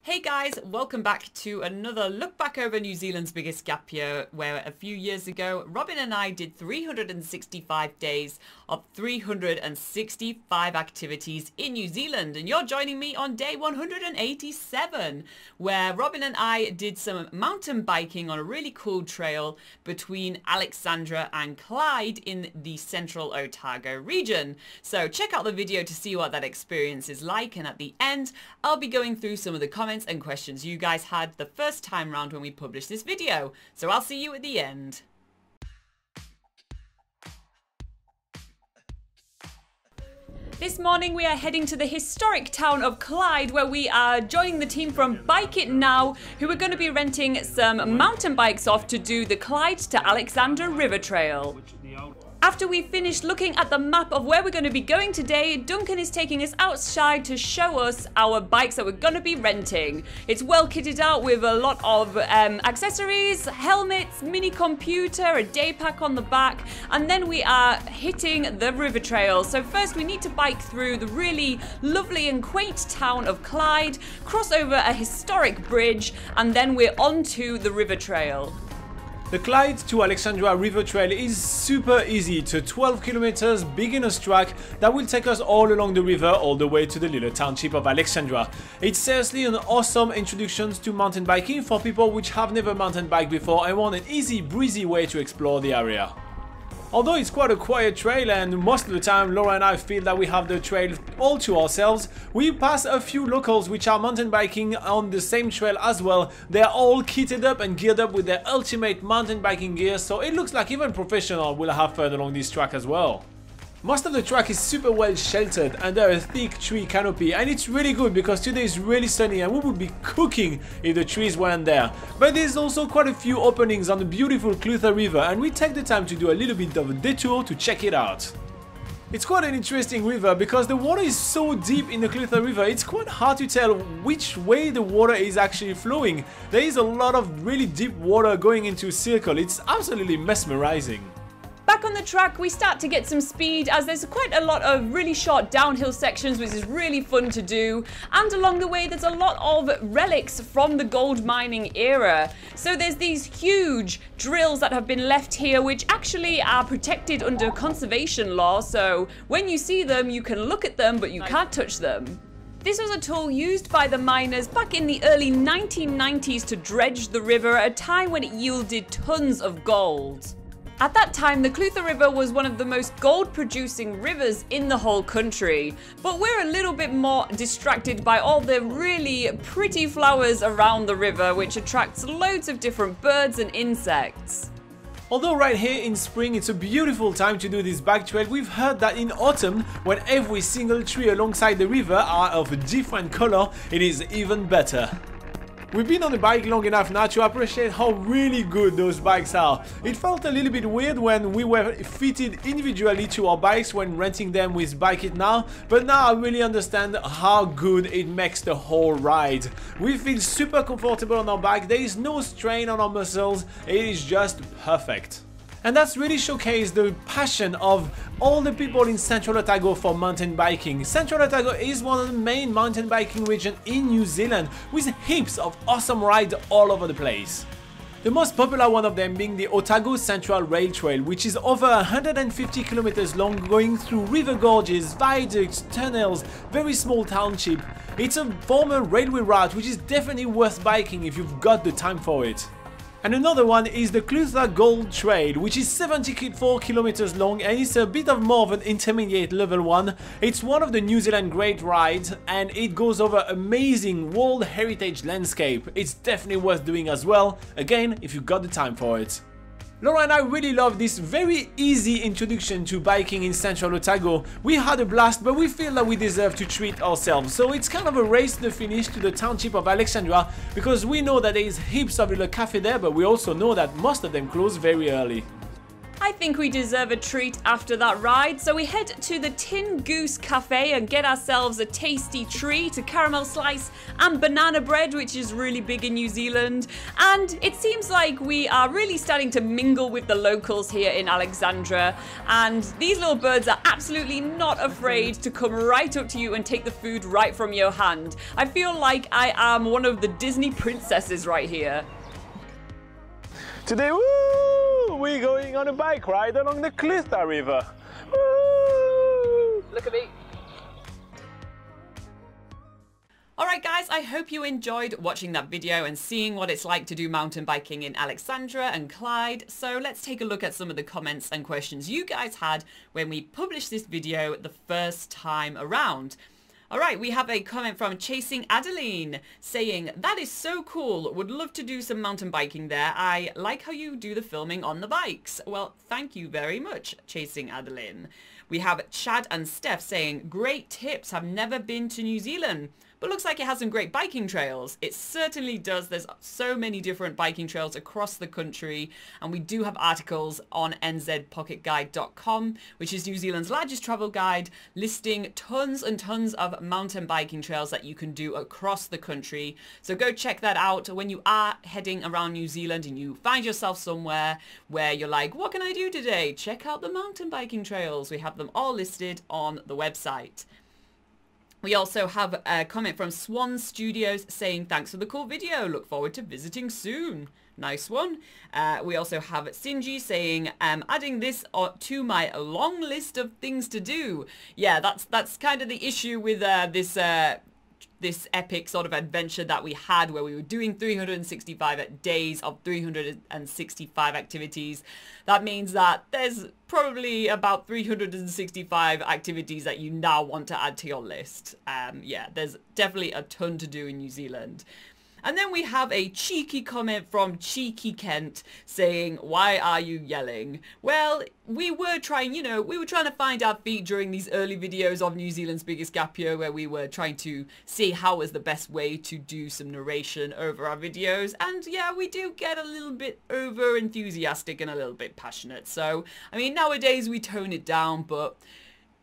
Hey guys, welcome back to another look back over New Zealand's biggest gap year, where a few years ago Robin and I did 365 days of 365 activities in New Zealand, and you're joining me on day 187, where Robin and I did some mountain biking on a really cool trail between Alexandra and Clyde in the central Otago region. So check out the video to see what that experience is like, and at the end I'll be going through some of the comments and questions you guys had the first time round when we published this video. So I'll see you at the end. This morning we are heading to the historic town of Clyde, where we are joining the team from Bike It Now, who are going to be renting some mountain bikes off to do the Clyde to Alexandra River Trail. After we finished looking at the map of where we're going to be going today, Duncan is taking us outside to show us our bikes that we're going to be renting. It's well kitted out with a lot of accessories, helmets, mini computer, a day pack on the back, and then we are hitting the river trail. So first we need to bike through the really lovely and quaint town of Clyde, cross over a historic bridge, and then we're onto the river trail. The Clyde to Alexandra River Trail is super easy. It's a 12 kilometers beginner's track that will take us all along the river all the way to the little township of Alexandra. It's seriously an awesome introduction to mountain biking for people which have never mountain biked before and want an easy, breezy way to explore the area. Although it's quite a quiet trail, and most of the time Laura and I feel that we have the trail all to ourselves, we pass a few locals which are mountain biking on the same trail as well. They are all kitted up and geared up with their ultimate mountain biking gear, so it looks like even professionals will have fun along this track as well. Most of the track is super well sheltered under a thick tree canopy, and it's really good because today is really sunny and we would be cooking if the trees weren't there. But there's also quite a few openings on the beautiful Clutha River, and we take the time to do a little bit of a detour to check it out. It's quite an interesting river because the water is so deep in the Clutha River, it's quite hard to tell which way the water is actually flowing. There is a lot of really deep water going into a circle. It's absolutely mesmerizing. Back on the track, we start to get some speed as there's quite a lot of really short downhill sections, which is really fun to do. And along the way, there's a lot of relics from the gold mining era. So there's these huge drills that have been left here, which actually are protected under conservation law. So when you see them, you can look at them, but you can't touch them. This was a tool used by the miners back in the early 1990s to dredge the river at a time when it yielded tons of gold. At that time, the Clutha River was one of the most gold-producing rivers in the whole country, but we're a little bit more distracted by all the really pretty flowers around the river, which attracts loads of different birds and insects. Although right here in spring it's a beautiful time to do this bike trail, we've heard that in autumn, when every single tree alongside the river are of a different color, it is even better. We've been on the bike long enough now to appreciate how really good those bikes are. It felt a little bit weird when we were fitted individually to our bikes when renting them with Bike It Now, but now I really understand how good it makes the whole ride. We feel super comfortable on our bike, there is no strain on our muscles, it is just perfect. And that's really showcased the passion of all the people in Central Otago for mountain biking. Central Otago is one of the main mountain biking regions in New Zealand, with heaps of awesome rides all over the place. The most popular one of them being the Otago Central Rail Trail, which is over 150 kilometers long, going through river gorges, viaducts, tunnels, very small township. It's a former railway route which is definitely worth biking if you've got the time for it. And another one is the Clutha Gold Trail, which is 74 kilometers long and it's a bit of more of an intermediate level one. It's one of the New Zealand great rides and it goes over amazing World Heritage landscape. It's definitely worth doing as well, again, if you got the time for it. Laura and I really love this very easy introduction to biking in Central Otago. We had a blast, but we feel that we deserve to treat ourselves. So it's kind of a race to the finish to the township of Alexandra, because we know that there is heaps of little cafe there, but we also know that most of them close very early. I think we deserve a treat after that ride, so we head to the Goose Cafe and get ourselves a tasty treat, a caramel slice and banana bread, which is really big in New Zealand. And it seems like we are really starting to mingle with the locals here in Alexandra, and these little birds are absolutely not afraid to come right up to you and take the food right from your hand. I feel like I am one of the Disney princesses right here. Today, woo, we're going on a bike ride along the Clutha River. Woo! Look at me. Alright guys, I hope you enjoyed watching that video and seeing what it's like to do mountain biking in Alexandra and Clyde. So let's take a look at some of the comments and questions you guys had when we published this video the first time around. Alright, we have a comment from Chasing Adeline saying, "That is so cool, would love to do some mountain biking there. I like how you do the filming on the bikes." Well, thank you very much, Chasing Adeline. We have Chad and Steph saying, "Great tips, have never been to New Zealand, but looks like it has some great biking trails." It certainly does. There's so many different biking trails across the country, and we do have articles on NZPocketGuide.com, which is New Zealand's largest travel guide, listing tons and tons of mountain biking trails that you can do across the country. So go check that out when you are heading around New Zealand and you find yourself somewhere where you're like, what can I do today? Check out the mountain biking trails. We have them all listed on the website. We also have a comment from Swan Studios saying, "Thanks for the cool video. Look forward to visiting soon." Nice one. We also have Sinji saying, "Adding this to my long list of things to do." Yeah, that's kind of the issue with this epic sort of adventure that we had, where we were doing 365 days of 365 activities. That means that there's probably about 365 activities that you now want to add to your list. Yeah, there's definitely a ton to do in New Zealand. And then we have a cheeky comment from Cheeky Kent saying, "Why are you yelling?" Well, we were trying to find our feet during these early videos of New Zealand's Biggest Gap Year, where we were trying to see how was the best way to do some narration over our videos. And yeah, we do get a little bit over enthusiastic and a little bit passionate. So, I mean, nowadays we tone it down, but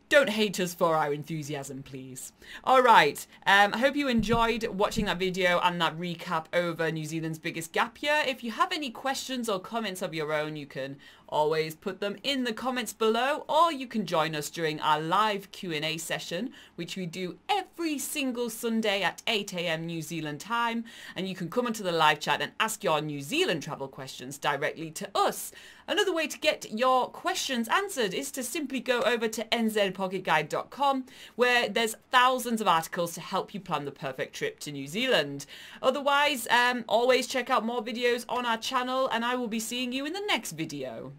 don't hate us for our enthusiasm, please. Alright, I hope you enjoyed watching that video and that recap over New Zealand's Biggest Gap Year. If you have any questions or comments of your own, you can always put them in the comments below, or you can join us during our live Q&A session, which we do every single Sunday at 8 AM New Zealand time, and you can come into the live chat and ask your New Zealand travel questions directly to us. Another way to get your questions answered is to simply go over to NZPocketGuide.com, where there's thousands of articles to help you plan the perfect trip to New Zealand. Otherwise, always check out more videos on our channel, and I will be seeing you in the next video.